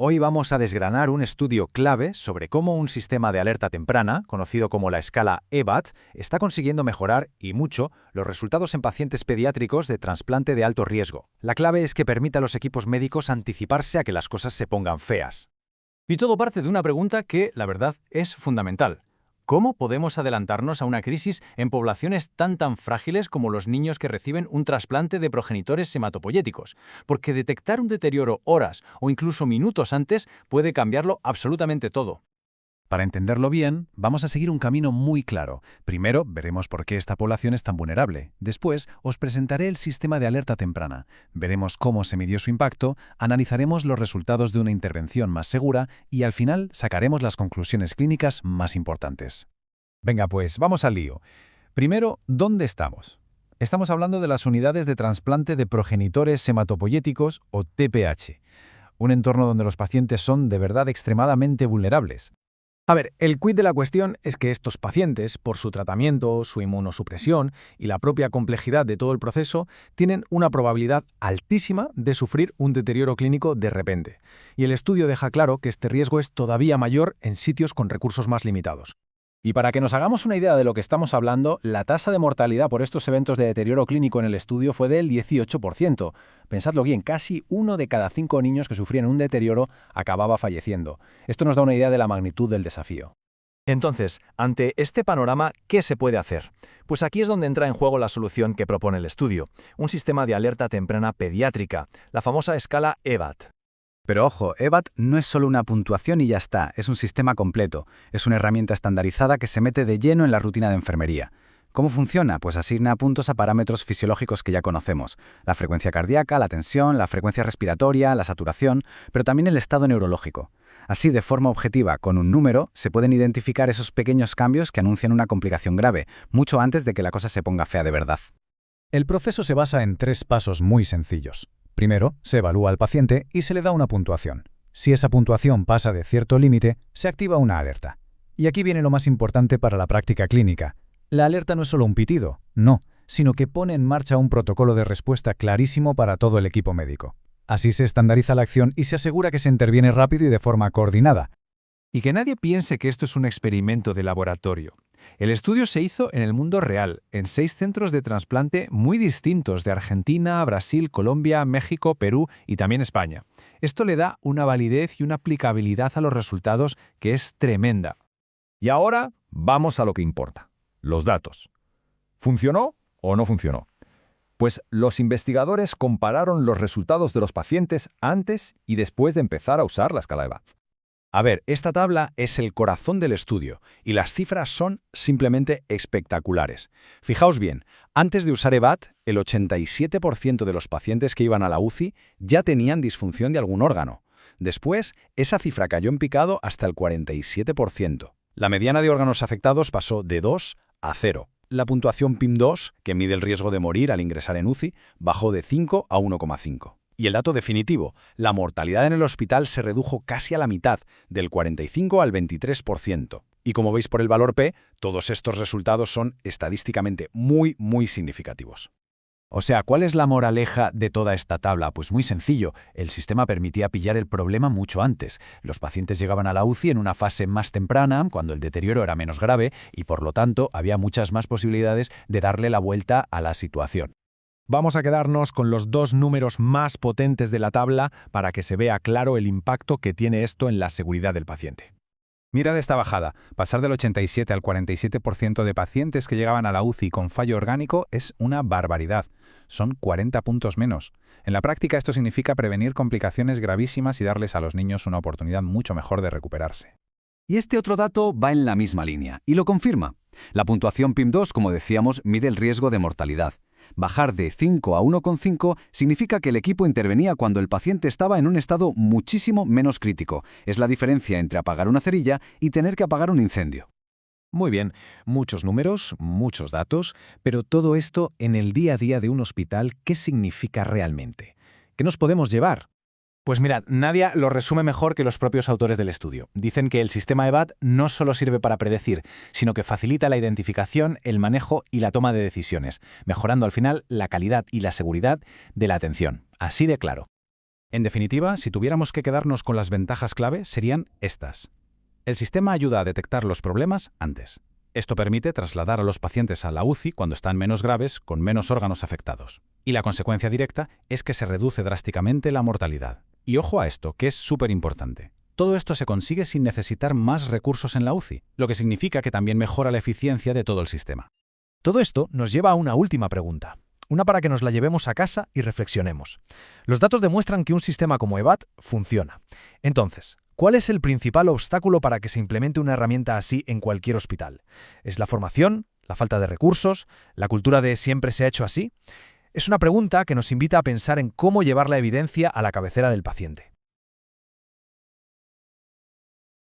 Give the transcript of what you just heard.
Hoy vamos a desgranar un estudio clave sobre cómo un sistema de alerta temprana, conocido como la escala EBAT, está consiguiendo mejorar, y mucho, los resultados en pacientes pediátricos de trasplante de alto riesgo. La clave es que permite a los equipos médicos anticiparse a que las cosas se pongan feas. Y todo parte de una pregunta que, la verdad, es fundamental. ¿Cómo podemos adelantarnos a una crisis en poblaciones tan frágiles como los niños que reciben un trasplante de progenitores hematopoyéticos? Porque detectar un deterioro horas o incluso minutos antes puede cambiarlo absolutamente todo. Para entenderlo bien, vamos a seguir un camino muy claro. Primero, veremos por qué esta población es tan vulnerable. Después, os presentaré el sistema de alerta temprana. Veremos cómo se midió su impacto, analizaremos los resultados de una intervención más segura y al final sacaremos las conclusiones clínicas más importantes. Venga, pues, vamos al lío. Primero, ¿dónde estamos? Estamos hablando de las unidades de trasplante de progenitores hematopoyéticos o TPH, un entorno donde los pacientes son de verdad extremadamente vulnerables. A ver, el quid de la cuestión es que estos pacientes, por su tratamiento, su inmunosupresión y la propia complejidad de todo el proceso, tienen una probabilidad altísima de sufrir un deterioro clínico de repente. Y el estudio deja claro que este riesgo es todavía mayor en sitios con recursos más limitados. Y para que nos hagamos una idea de lo que estamos hablando, la tasa de mortalidad por estos eventos de deterioro clínico en el estudio fue del 18%. Pensadlo bien, casi 1 de cada 5 niños que sufrían un deterioro acababa falleciendo. Esto nos da una idea de la magnitud del desafío. Entonces, ante este panorama, ¿qué se puede hacer? Pues aquí es donde entra en juego la solución que propone el estudio, un sistema de alerta temprana pediátrica, la famosa escala EBAT. Pero ojo, EBAT no es solo una puntuación y ya está, es un sistema completo. Es una herramienta estandarizada que se mete de lleno en la rutina de enfermería. ¿Cómo funciona? Pues asigna puntos a parámetros fisiológicos que ya conocemos. La frecuencia cardíaca, la tensión, la frecuencia respiratoria, la saturación, pero también el estado neurológico. Así, de forma objetiva, con un número, se pueden identificar esos pequeños cambios que anuncian una complicación grave, mucho antes de que la cosa se ponga fea de verdad. El proceso se basa en 3 pasos muy sencillos. Primero, se evalúa al paciente y se le da una puntuación. Si esa puntuación pasa de cierto límite, se activa una alerta. Y aquí viene lo más importante para la práctica clínica. La alerta no es solo un pitido, no, sino que pone en marcha un protocolo de respuesta clarísimo para todo el equipo médico. Así se estandariza la acción y se asegura que se interviene rápido y de forma coordinada. Y que nadie piense que esto es un experimento de laboratorio. El estudio se hizo en el mundo real, en 6 centros de trasplante muy distintos de Argentina, Brasil, Colombia, México, Perú y también España. Esto le da una validez y una aplicabilidad a los resultados que es tremenda. Y ahora vamos a lo que importa, los datos. ¿Funcionó o no funcionó? Pues los investigadores compararon los resultados de los pacientes antes y después de empezar a usar la escala EBAT. A ver, esta tabla es el corazón del estudio y las cifras son simplemente espectaculares. Fijaos bien, antes de usar EBAT, el 87% de los pacientes que iban a la UCI ya tenían disfunción de algún órgano. Después, esa cifra cayó en picado hasta el 47%. La mediana de órganos afectados pasó de 2 a 0. La puntuación PIM2, que mide el riesgo de morir al ingresar en UCI, bajó de 5 a 1,5. Y el dato definitivo, la mortalidad en el hospital se redujo casi a la mitad, del 45 al 23%. Y como veis por el valor P, todos estos resultados son estadísticamente muy significativos. O sea, ¿cuál es la moraleja de toda esta tabla? Pues muy sencillo, el sistema permitía pillar el problema mucho antes. Los pacientes llegaban a la UCI en una fase más temprana, cuando el deterioro era menos grave, y por lo tanto había muchas más posibilidades de darle la vuelta a la situación. Vamos a quedarnos con los 2 números más potentes de la tabla para que se vea claro el impacto que tiene esto en la seguridad del paciente. Mirad esta bajada. Pasar del 87 al 47% de pacientes que llegaban a la UCI con fallo orgánico es una barbaridad. Son 40 puntos menos. En la práctica esto significa prevenir complicaciones gravísimas y darles a los niños una oportunidad mucho mejor de recuperarse. Y este otro dato va en la misma línea, y lo confirma. La puntuación PIM2, como decíamos, mide el riesgo de mortalidad. Bajar de 5 a 1,5 significa que el equipo intervenía cuando el paciente estaba en un estado muchísimo menos crítico. Es la diferencia entre apagar una cerilla y tener que apagar un incendio. Muy bien, muchos números, muchos datos, pero todo esto en el día a día de un hospital, ¿qué significa realmente? ¿Qué nos podemos llevar? Pues mirad, Nadia lo resume mejor que los propios autores del estudio. Dicen que el sistema EBAT no solo sirve para predecir, sino que facilita la identificación, el manejo y la toma de decisiones, mejorando al final la calidad y la seguridad de la atención. Así de claro. En definitiva, si tuviéramos que quedarnos con las ventajas clave, serían estas. El sistema ayuda a detectar los problemas antes. Esto permite trasladar a los pacientes a la UCI cuando están menos graves, con menos órganos afectados. Y la consecuencia directa es que se reduce drásticamente la mortalidad. Y ojo a esto, que es súper importante. Todo esto se consigue sin necesitar más recursos en la UCI, lo que significa que también mejora la eficiencia de todo el sistema. Todo esto nos lleva a una última pregunta. Una para que nos la llevemos a casa y reflexionemos. Los datos demuestran que un sistema como EVAT funciona. Entonces, ¿cuál es el principal obstáculo para que se implemente una herramienta así en cualquier hospital? ¿Es la formación? ¿La falta de recursos? ¿La cultura de siempre se ha hecho así? Es una pregunta que nos invita a pensar en cómo llevar la evidencia a la cabecera del paciente.